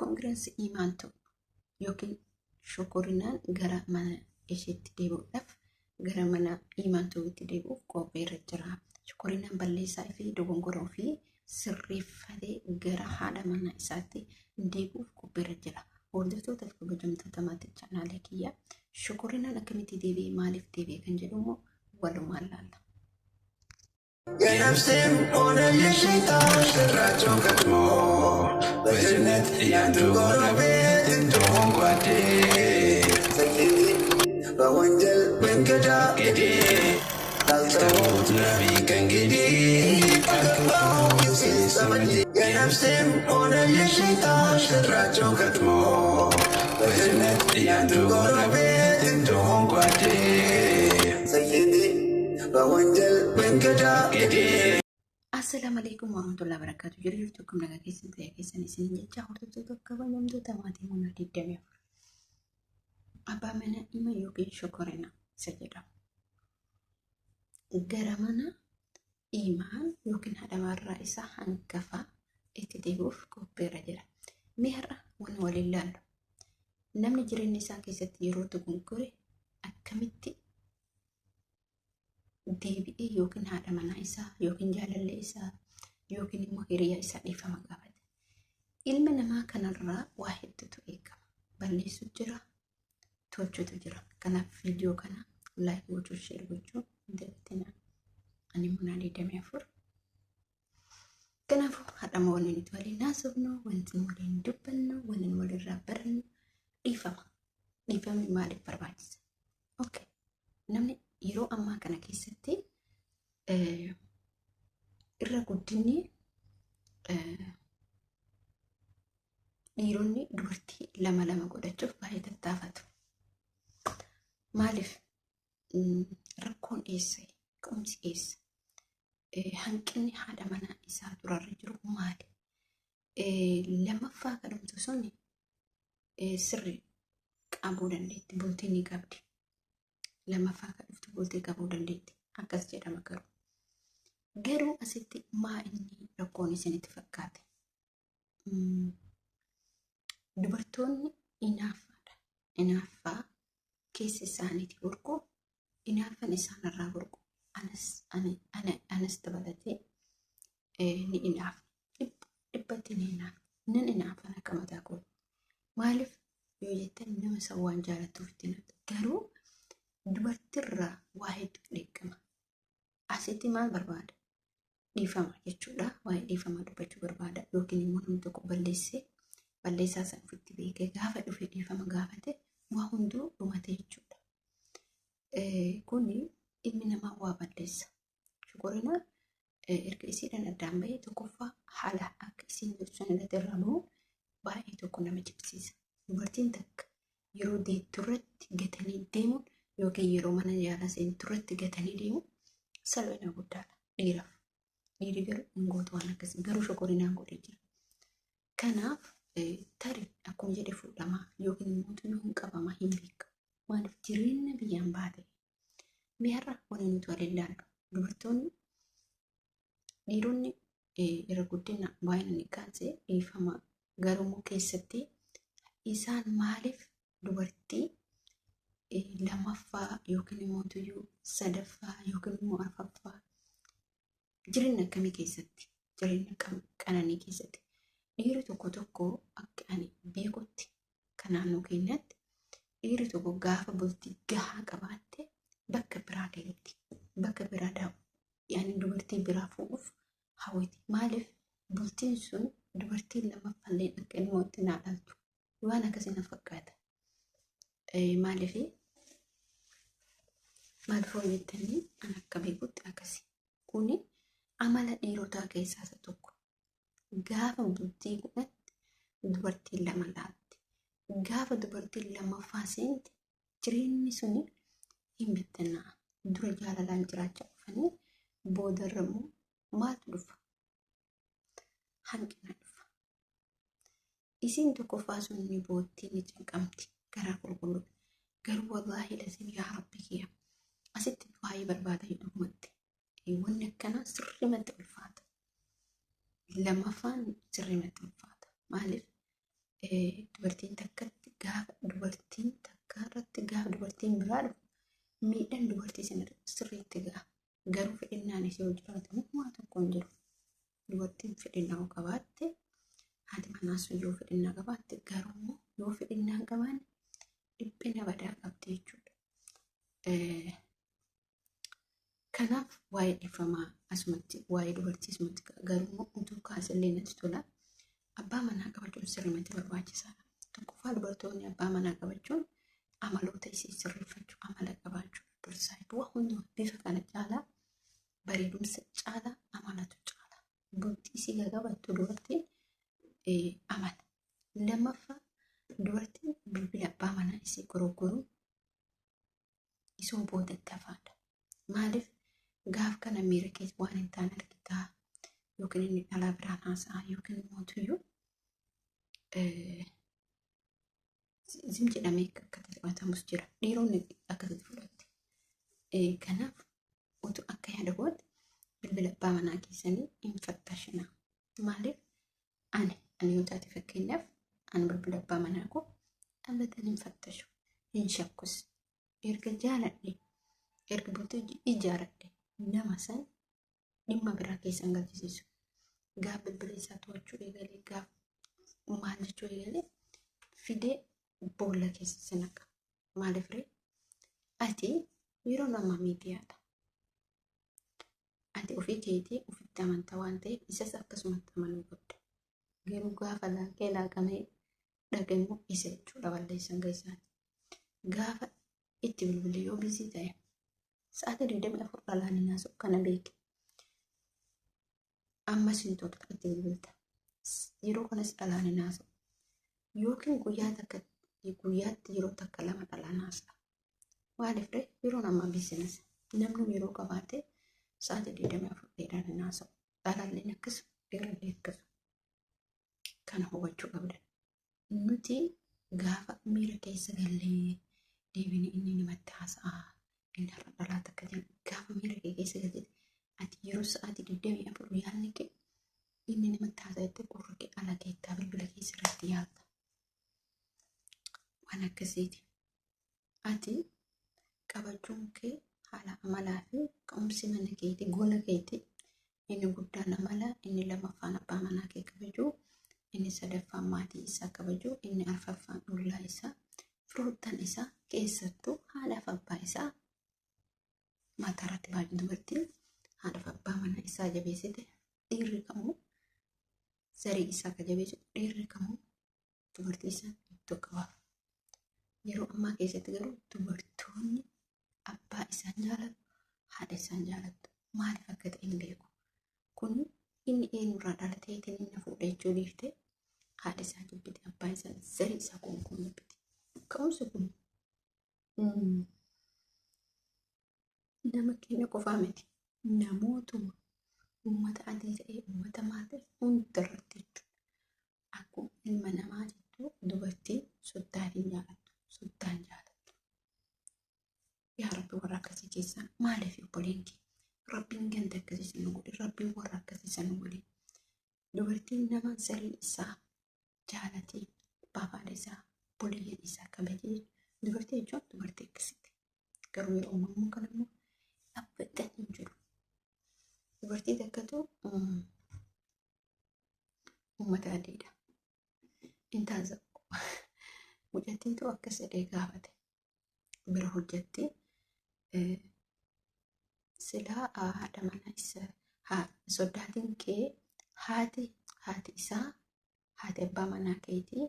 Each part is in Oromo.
koongireensi imaantu yookiin shokorinaan gara mana isheetti deebi'uudhaaf gara mana imaantuutti deebi'uuf qophiirra jira. Shokorinaan balleessaa fi dogongora ofii sirreeffatee gara haadha mana isaatti deebi'uuf qophiirra jira. Hordoftoota kabajamtoota maatii chaanaalee kiyyaa shokorinaan akkamitti deebi'ee maaliif deebi'ee kan jedhu immoo walumaan laalla. የነፍሴም ሆነልሽ ታሽራቸው ቀድሞ በጀነት ያንዱ ጎረቤት እንደሆን ጓዴ በወንጀል መንገዳ ጌዴ ላልተውት ነቢ ከእንግዲህ አልገባው ጊዜ ሰመድ የነፍሴም ሆነልሽ ታሽራቸው ቀድሞ በጀነት ያንዱ ጎረቤት እንደሆን ጓዴ በወንጀል መንገዳ ጌዴ Assalamualaikum warahmatullahi wabarakatuh. Jadi YouTube naga kesan saya kesan di sini jecha hordoftoota kabajamtoota maatii mana diddamee abbaa mana ima yookiin shokorina isa jedhama. Gara mana imaan yookiin haadha warraa isaa hangafa itti deebi'uuf qophiirra jira. Mee har'a waan waliin laallu. Namni jireenya isaa keessatti yeroo dogongore akkamitti deebi'ee yookiin haadha manaa isaa yookiin jaalallee isaa yookiin immoo hiriyaa isaa dhiifama gaafate. Ilmi namaa kanarraa waa hedduutu eegama. Balleessu jira, tolchuutu jira. Kanaaf viidiyoo kana laayik gochuu, sheer gochuu dabatina. Ani Munaa 24. Kanaafuu haadhama waliin itti waliin haasofnu, wanti waliin dubbannu, waliin walirraa barannu dhiifama. Dhiifamni maaliif barbaachisa? Okay. Namni yeroo ammaa kana keessatti irra guddinni dhiironni dubartii lama godhachuuf baay'ee tattaafatu. Maaliif rakkoon eessa? Ka'umsi eessa? Hanqinni haadha manaa isaa durarra jiru maali? Lammaffaa kadhamtu sun sirri qabuu dandeetti, bultii ni qabdi. Lammaffaa kadhuftu bultii qabuu dandeetti. Akkas jedhama garuu. Garuu asitti maa inni rakkoon isinitti fakkaate? Dubartoonni inaaffaadha. Inaaffaa keessa isaaniitti burqu, inaaffaan isaanirraa burqu. Anas dabalatee ni inaaffa. Dhibbatti ni inaaffa. Nan inaaffaan akka mataa koo. Maaliif yoo jettan nama sawwaan jaalatuuf itti naqxa. Garuu dubartirraa waa hedduu eegama. Asitti maal barbaada? Dhiifama jechuudha. Waa'ee dhiifama dubbachuu barbaada. Yookiin immoo namni tokko balleessaa sana ofitti beekee gaafa dhufee dhiifama gaafate waa hunduu dhumate jechuudha. Kuni ilmi namaa waa balleessa. Shokorinaan erga isiidhaan addaan bahee tokkoffaa haala akka isiin ibsuun irratti irramu baay'ee tokko nama jibsiisa. Dubartiin takka yeroo deetturratti gatanii deemuun yookiin yeroo mana yaalaa seenturratti gatanii deemu salphina guddaadha dhiiraaf. Dhiirri garuu hin gootu waan akkasii garuu shokorinaan godhee jira. Kanaaf tarii akkuma jedhe fuudhamaa yookiin immoo hin qabamaa hin beekamu. Maaliif jireenya biyyaan baate? Mee har'a waliin nuti waliin ilaallu. Dubartoonni dhiironni irra guddina baay'inaan kaasee dhiifama garuu keessatti isaan maaliif dubartii lamaffaa yookiin immoo tuyyuu sadaffaa yookiin immoo arfaffaa jireenya akkamii keessatti jireenya qananii keessatti dhiirri tokko akka ani beekutti kan naannoo keenyatti dhiirri tokko gaafa bultii gahaa qabaatte bakka biraa deemti. Bakka biraa daawwu. Yaani dubartii biraa fuudhuuf hawwiti. Maaliif bultiin sun dubartiin lamaffaallee akka ilmoo itti naadhaltu waan akkasii na fakkaata. Maaliif jettanii an akka beekutti akkasii. Kuni amala dhiirotaa keessaa isa tokko. Gaafa bultii godhatti dubartiin lama laatti. Gaafa dubartiin lamaffaa seenti jireenyi suni hin bittinnaa'u. Dura jaalalaan jiraachaa dhufanii boodarra immoo maaltu dhufa? Hanqina dhufa. Isiin tokkoffaa sun ni boottii ni cinqamti garaa qulqulluu. Garuu wallaahi lazim yaa rabbi kiyya. Asitti baay'ee barbaada jedhamatti. Wanni akkanaa sirrii ulfaata. Lamaffaan sirrii ulfaata. Maaliif? dubartiin takkatti gaafa dubartiin takka irratti gaafa dubartiin biraa dhufu miidhaan dubartii sana sirriitti ga'a. Garuu fedhinnaan isii hojii jiraatamu waa tokko hin jiru. Dubartiin fedhinnaa qabaatte haati manaa sun yoo fedhinnaa qabaatte garuu yoo fedhinnaa hin qabaanne dhiphina badaa qabdi jechuudha. Kanaaf waa'ee dhiifamaa asumatti waa'ee dubartii asumatti garuu utuu kaasallee natti tola. Abbaa manaa qabachuun sirriitti barbaachisaadha. Tokkoffaa dubartoonni abbaa manaa qabachuun amaloota isii sirreeffachuu amala qabaachuu dursaa bu'aa hundumaa bifa kana caalaa bareedumsa caalaa amalatu caalaa. Bultii isii qabattu dubartiin amala. Lammaffaa dubartiin bilbila abbaa manaa isii gorogoru isoo boodatti hafaadha. Maaliif gaaf kana miira keessa waan hin taane argitaa yookiin inni dhalaa biraan haasa'a yookiin mootuyyuu zim jedhamee akka taphatamus jira. Dhiironni akkasitti fudhatte. Kanaaf utuu akka yaada goote bilbila abbaa manaa keessanii hin fattashinaa. Maaliif ani yoo taate fakkeenyaaf ani bilbila abbaa manaa koo dhaabbatan hin fattashu hin shakkus. Erga jaaladhe erga bultii ijaaradhe nama san dhimma biraa keessan galchisiisu. Gaaf bilbila isaa to'achuu eegalee gaaf maal jechuu eegalee fidee boolla keessa sinaqa. Maaliif ree? Ati yeroo nama miidiyaadha. Ati ofii keetii ofitti amantaa waan ta'eef isas akkasumatti amanuu qabda. Garuu gaafa laaqamee dhagamu isa jechuudha balleessan ga'isaati. Gaafa itti bilbilee yoo bizii ta'e sa'aatii 24 dhalaan hin haasa'u kana beeki. Ammas hin tolta itti bilbilta. Yeroo kanas dhalaan hin haasa'u. Yookiin guyyaatti yeroo takka lama dhalaan haasa'a. Maaliif ree? Yeroo namaa biisinas namni yeroo qabaate sa'aatii 24 dheedhaan hin haasa'u. Dhalaalleen akkasuma dhiirallee akkasuma. Kana hubachuu qabda. Nuti gaafa miira keessa gallee deebine inni namatti haasa'a. Inni har'a dhalaa takka jedhu gaafa miira kee keessa galte ati yeroo sa'aatii 24 yaadni kee inni namatti haasa'etti qorra kee ala keettaa bilbila keessa irratti yaadda. Waan akkasiiti. Ati qabachuun kee haala amalaa fi ka'umsi mana keetii gola keetii inni guddaan amala inni lammaffaan abbaa manaa kee kabajuu inni sadaffaan maatii isaa kabajuu inni arfaffaan dhullaa isaa firoottan isaa keessattuu haadhaaf abbaa isaa mataarratti baay'ee dubartiin haadhaaf abbaa manaa isaa jabeessite dhiirri kamuu zarii isaa ka jabeessu dhiirri kamuu dubartii isaa iddoo qabaaf. Yeroo ammaa keessatti garuu dubartoonni abbaa isaan jaalatu haadha isaan jaalattu maaliif akka ta'e hin beeku. Kun inni eenyurraa dhalateetiin inni fuudhee jechuu dhiifte haadha isaa jibbite abbaa isaa zarii isaa kunkun jibbite. Ka'umsi kun nama keenya qofaa miti. Namootuma uummata adii ta'ee uummata maal ta'e hunda irratti jechuudha. Akkuma ilma namaa jettu dubartiin soddaa hin jaalattu. Soddaa hin jaalattu. Yaa Rabbi warra akkasii keessaa maaliif obboleen kee? Rabbiin ganda akkasii sana godhe. Rabbiin warra akkasii sana godhe. Dubartiin nama zarii isaa jaalatee abbaa haadha isaa obboleeyyan isaa kabajee dubartii jechuun dubartii akkasitti. Garuu yeroo uumamu kana immoo dhaabbataan hin jiru. Dubartii takkatu uummata adiidha. Intaaza'u. Mucattiitu akkas jedhee gaafate. Bira hojjetti silaa haadha mana isaa soddaatiin kee haati isaa haati abbaa manaa keetii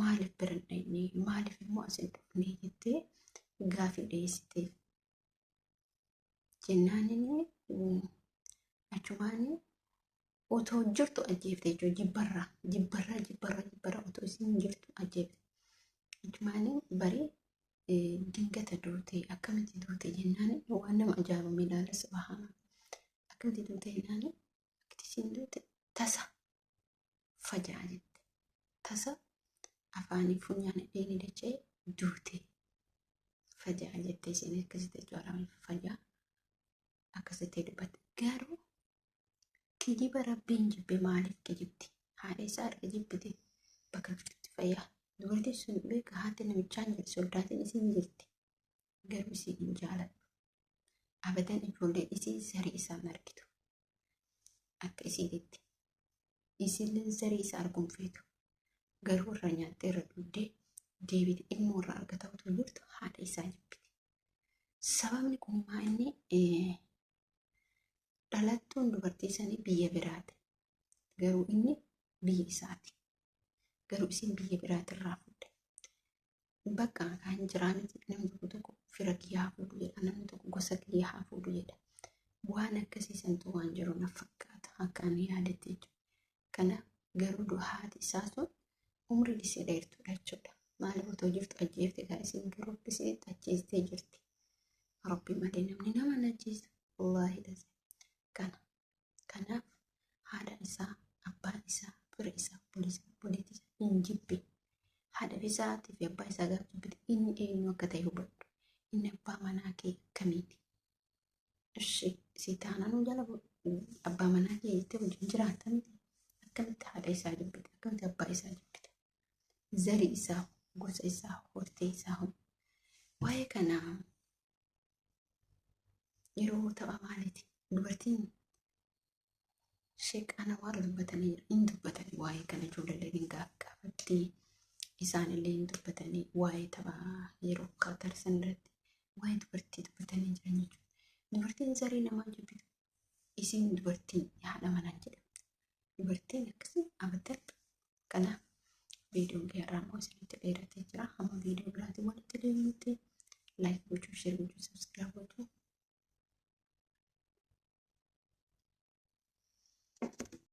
maaliif bira hin dhaqne maaliif immoo as hin dhufne jettee gaafii dhiyeessiteef. Jennaan inni achumaan otoo jirtu ajjeefte jechuudha. Jibbarraa otoo isin jirtu ajjeefte. Achumaan barii dingata duute akkamitti duute jennaan waan nama ajaa'ibu ilaala subhaana. Akkamitti duute jennaan akkamitti isin duute tasa fajaa jette. Tasa afaanii funyaan dheeni dachee duute fajaa jette isin akkasitti jechuudha fajaa akkasitti dubbatte. Garuu kijiba rabbiin jibbe maaliif kijibti? Haadha isaa erga jibbite bakka jirtutti fayyaa. Dubartiin sun beeka haati namichaan jedhe soddaatiin isin jirti. Garuu isin hin jaaladhu. Abadan ijoolleen isii zarii isaan argitu. Akka isiititti. Isinleen zarii isaa arguun feetu. Garuu irra nyaattee irra dhugdee deebite ilmoo irraa argataa utuu jirtu haadha isaa jibbiti. Sababni kun maa inni dhalattuun dubartii sanii biyya biraati. Garuu inni biyya isaati. Garuu isin biyya biraatirraa fudde. Bakka kan jiraaniti namni tokko fira kiyyaa fuudhu jedha. Namni tokko gosa kiyyaa fuudhu jedha. Waan akkasiisantu waan jiru na fakkaata. Akka ani yaadetti jechuudha. Kanaaf garuu haati isaa sun umriin isii dheertuudha jechuudha. Maaliif otoo jirtu ajjeefte gaa isin garuu akkasii ajjeestee jirti. Rabbi malee namni nama najjeessa. Wallaahi dhasa. Kanaaf haadha isaa, abbaan isaa, fira isaa, obboleettii isaa hin jibbe. Haadha isaatii fi abbaa isaa gaafa jibbite inni eenyu akka ta'e hubadhu. Inni abbaa manaa kee akkamiiti? Ishee si taanaan jala abbaa manaa kee jettee wajjin jiraatanii akkamitti haadha isaa jibbite? Akkamitti abbaa isaa jibbite? Zarii isaa, gosa isaa, hortee isaa waa'ee kanaa yeroo tapha maaliiti? Dubartiin sheeqana waan dubbatanii hin dubbatanii waa'ee kana ijoollee hin gaafatti. Isaan illee hin dubbatanii waa'ee tapha yeroo katarsan irratti waa'ee dubartii dubbatanii jiran jechuudha. Dubartiin zarii namaa jibbitu. Isin dubartiin haadha manaa jedhamti. Dubartiin akkasii abadan. Kanaaf viidiyoon gaarraa moo isinitti dheeratee jira. Hamma viidiyoo biraatiin walitti deemuutti laayik gochuu, sheer gochuu, sabskiraayib gochuu.